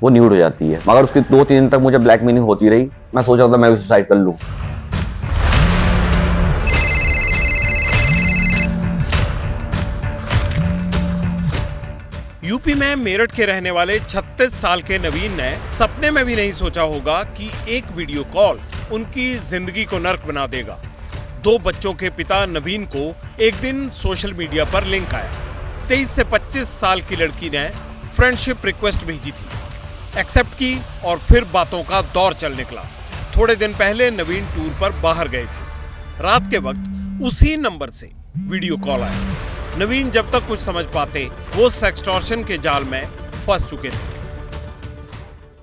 वो न्यूड हो जाती है। मगर उसकी 2-3 दिन तक मुझे ब्लैकमेलिंग होती रही। मैं सोच रहा था मैं भी सुसाइड कर लूँ। यूपी में मेरठ के रहने वाले 36 साल के नवीन ने सपने में भी नहीं सोचा होगा कि एक वीडियो कॉल उनकी जिंदगी को नर्क बना देगा। 2 बच्चों के पिता नवीन को एक दिन सोशल मीडिया पर लिंक आया। 23 से 25 साल की लड़की ने फ्रेंडशिप रिक्वेस्ट भेजी थी, एक्सेप्ट की और फिर बातों का दौर चल निकला। थोड़े दिन पहले नवीन टूर पर बाहर गए थे। रात के वक्त उसी नंबर से वीडियो कॉल आया। नवीन जब तक कुछ समझ पाते वो सेक्सटॉर्शन के जाल में फंस चुके थे।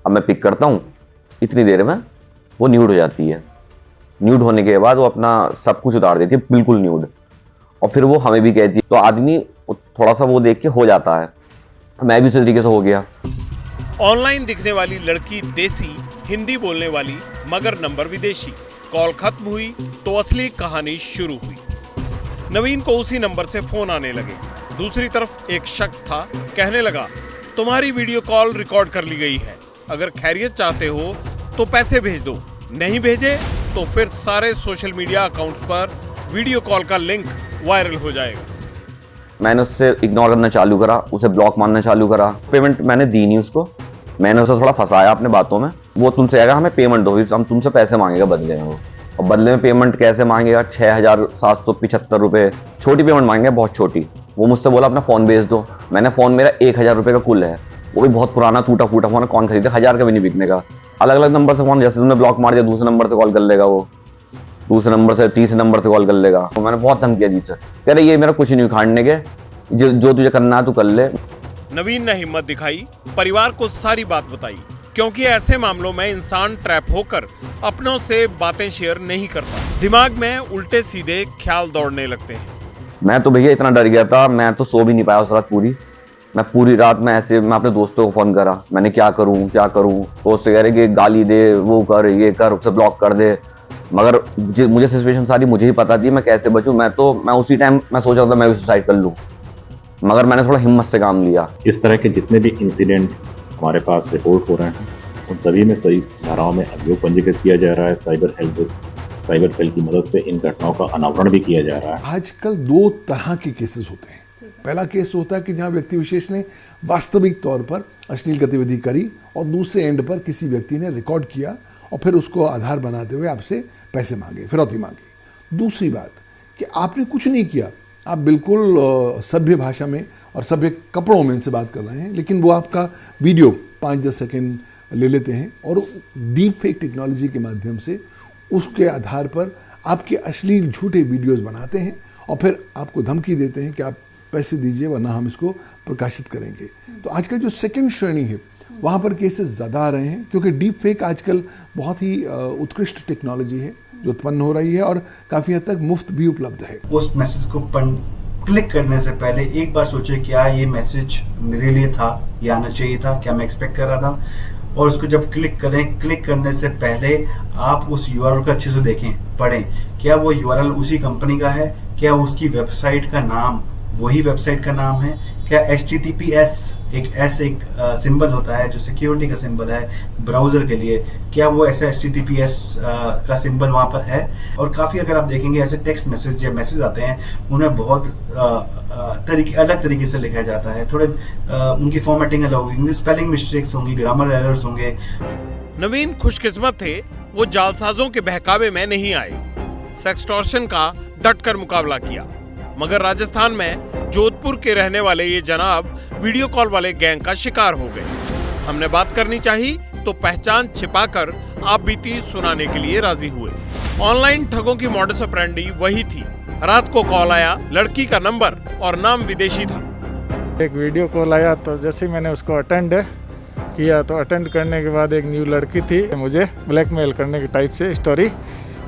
अब मैं पिक करता हूँ, इतनी देर में वो न्यूड हो जाती है। न्यूड होने के बाद वो अपना सब कुछ उतार देती है, बिल्कुल न्यूड। और फिर वो हमें भी कहती है, तो आदमी थोड़ा सा वो देख के हो जाता है। मैं भी उसी तरीके से हो गया। ऑनलाइन दिखने वाली लड़की देसी, हिंदी बोलने वाली, मगर नंबर विदेशी। कॉल खत्म हुई तो असली कहानी शुरू हुई। नवीन को उसी नंबर से फोन आने लगे। दूसरी तरफ एक शख्स था, कहने लगा तुम्हारी वीडियो कॉल रिकॉर्ड कर ली गई है, अगर खैरियत चाहते हो तो पैसे भेज दो, नहीं भेजे तो फिर सारे सोशल मीडिया अकाउंट्स पर वीडियो कॉल का लिंक वायरल हो जाएगा। मैंने उससे इग्नोर करना चालू करा, उसे ब्लॉक मारना चालू करा। पेमेंट मैंने दी नहीं उसको। मैंने उसे थोड़ा फंसाया अपने बातों में। वो तुमसे आएगा हमें पेमेंट दो, हम तुमसे पैसे मांगेगा बदले में। वो और बदले में पेमेंट कैसे मांगेगा? 6,775 रुपये छोटी पेमेंट मांगेगा, बहुत छोटी। वो मुझसे बोला अपना फ़ोन भेज दो। मैंने फ़ोन, मेरा 1,000 रुपये का कुल है, वो भी बहुत पुराना टूटा फूटा फ़ोन है। कौन खरीदे? 1,000 का भी नहीं बिकने का। अलग अलग नंबर से फ़ोन, जैसे तुमने ब्लॉक मार दिया दूसरे नंबर से कॉल कर लेगा, वो दूसरे नंबर से तीसरे नंबर से कॉल कर लेगा। तो मैंने बहुत तंग किया जी से, कह रहे ये मेरा कुछ नहीं उखाड़ने के, जो तुझे करना है तू कर ले। नवीन ने हिम्मत दिखाई, परिवार को सारी बात बताई, क्योंकि ऐसे मामलों में इंसान ट्रैप होकर अपनों से बातें शेयर नहीं करता। दिमाग में उल्टे सीधे ख्याल दौड़ने लगते हैं। मैं तो भैया इतना डर गया था, मैं तो सो भी नहीं पाया उस रात पूरी। मैं पूरी रात मैं अपने दोस्तों को फ़ोन करा, मैंने क्या करूं। तो उससे कह रहे कि गाली दे, वो कर, ये कर, उसे ब्लॉक कर दे। मगर मुझे सिचुएशन सारी मुझे ही पता थी, मैं कैसे बचूं। मैं उसी टाइम मैं सोच रहा था मैं भी सुसाइड कर लूं, मगर मैंने थोड़ा हिम्मत से काम लिया। इस तरह के जितने भी इंसिडेंट हमारे पास रिपोर्ट हो रहे हैं, उन सभी में सही धाराओं में अभियोग पंजीकृत किया जा रहा है। साइबर सेल की मदद से इन घटनाओं का अनावरण भी किया जा रहा है। आजकल 2 तरह के केसेस होते हैं। पहला केस होता है कि जहां व्यक्ति विशेष ने वास्तविक तौर पर अश्लील गतिविधि करी और दूसरे एंड पर किसी व्यक्ति ने रिकॉर्ड किया और फिर उसको आधार बनाते हुए आपसे पैसे मांगे, फिरौती मांगी। दूसरी बात कि आपने कुछ नहीं किया, आप बिल्कुल सभ्य भाषा में और सभ्य कपड़ों में इनसे बात कर रहे हैं, लेकिन वो आपका वीडियो 5-10 सेकेंड ले लेते हैं और डीप फेक टेक्नोलॉजी के माध्यम से उसके आधार पर आपके अश्लील झूठे वीडियोस बनाते हैं और फिर आपको धमकी देते हैं कि आप पैसे दीजिए वरना हम इसको प्रकाशित करेंगे। तो आजकल जो सेकंड श्रेणी है वहाँ पर केसेस ज़्यादा आ रहे हैं, क्योंकि डीप फेक आजकल बहुत ही उत्कृष्ट टेक्नोलॉजी है जो उत्पन्न हो रही है और काफ़ी हद तक मुफ्त भी उपलब्ध है। उस मैसेज को क्लिक करने से पहले एक बार सोचे क्या ये मैसेज मेरे लिए था, ये आना चाहिए था, क्या मैं एक्सपेक्ट कर रहा था। और उसको जब क्लिक करें, क्लिक करने से पहले आप उस यूआरएल को अच्छे से देखें, पढ़ें, क्या वो यूआरएल उसी कंपनी का है, क्या उसकी वेबसाइट का नाम वही वेबसाइट का नाम है, क्या HTTPS एक सिंबल होता है जो सिक्योरिटी का सिंबल है ब्राउजर के लिए, क्या वो ऐसा HTTPS का सिंबल वहाँ पर है। और काफ़ी अगर आप देखेंगे ऐसे टेक्स्ट मैसेज या मैसेज आते हैं उनमें बहुत अलग तरीके से लिखा जाता है, थोड़े उनकी फॉर्मेटिंग अलग होगी, स्पेलिंग मिस्टेक्स होंगी, ग्रामर एरर्स होंगे। नवीन खुशकिस्मत थे, वो जालसाजों के बहकावे में नहीं आए। सेक्सटॉर्शन का डटकर मुकाबला किया, मगर राजस्थान में जोधपुर के रहने वाले ये जनाब वीडियो कॉल वाले गैंग का शिकार हो गए। हमने बात करनी चाहिए तो पहचान छिपाकर आप बीती सुनाने के लिए राजी हुए। ऑनलाइन ठगों की मॉडस ऑपरेंडी वही थी। रात को कॉल आया, लड़की का नंबर और नाम विदेशी था। एक वीडियो कॉल आया तो जैसे मैंने उसको अटेंड किया तो अटेंड करने के बाद एक न्यू लड़की थी, मुझे ब्लैकमेल करने की टाइप से स्टोरी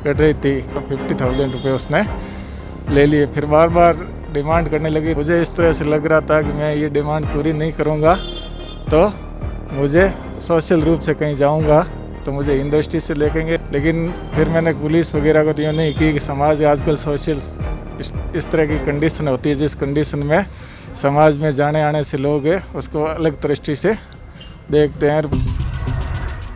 कर रही थी। 50,000 रुपये उसने ले लिए, फिर बार बार डिमांड करने लगी। मुझे इस तरह से लग रहा था कि मैं ये डिमांड पूरी नहीं करूँगा तो मुझे सोशल रूप से कहीं जाऊँगा तो मुझे इंडस्ट्री से लेंगे। लेकिन फिर मैंने पुलिस वगैरह को तो ये नहीं की कि समाज आजकल सोशल इस तरह की कंडीशन होती है जिस कंडीशन में समाज में जाने आने से लोग उसको अलग दृष्टि से देखते हैं।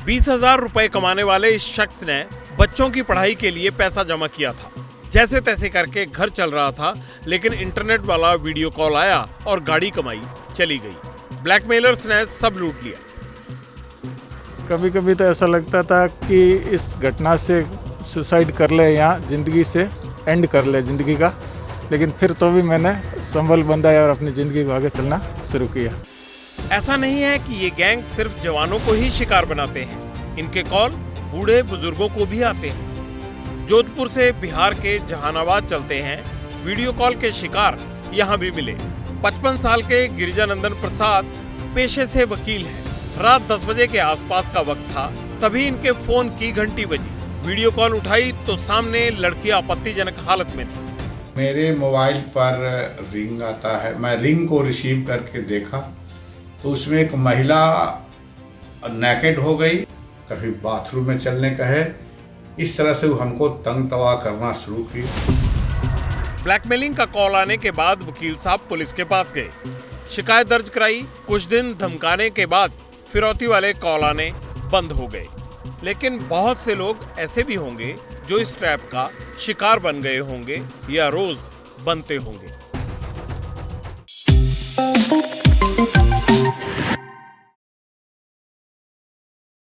20,000 रुपए कमाने वाले इस शख्स ने बच्चों की पढ़ाई के लिए पैसा जमा किया था। जैसे तैसे करके घर चल रहा था, लेकिन इंटरनेट वाला वीडियो कॉल आया और गाड़ी कमाई चली गई। ब्लैकमेलर्स ने सब लूट लिया। कभी कभी तो ऐसा लगता था कि इस घटना से सुसाइड कर ले या ज़िंदगी से एंड कर ले ज़िंदगी का, लेकिन फिर तो भी मैंने संभल बंधाया और अपनी ज़िंदगी को आगे चलना शुरू किया। ऐसा नहीं है कि ये गैंग सिर्फ जवानों को ही शिकार बनाते हैं, इनके कॉल बूढ़े बुजुर्गों को भी आते हैं। जोधपुर से बिहार के जहानाबाद चलते हैं। वीडियो कॉल के शिकार यहाँ भी मिले। 55 साल के गिरिजानंदन प्रसाद पेशे से वकील हैं। रात 10 बजे के आसपास का वक्त था, तभी इनके फोन की घंटी बजी। वीडियो कॉल उठाई तो सामने लड़की आपत्तिजनक हालत में थी। मेरे मोबाइल पर रिंग आता है, मैं रिंग को रिसीव करके देखा तो उसमें एक महिला नेकेड हो गई, कभी बाथरूम में चलने का है, इस तरह से वो हमको तंग तवा करना शुरू की। ब्लैकमेलिंग का कॉल आने के बाद वकील साहब पुलिस के पास गए, शिकायत दर्ज कराई। कुछ दिन धमकाने के बाद फिरौती वाले कॉल आने बंद हो गए। लेकिन बहुत से लोग ऐसे भी होंगे जो इस ट्रैप का शिकार बन गए होंगे या रोज बनते होंगे।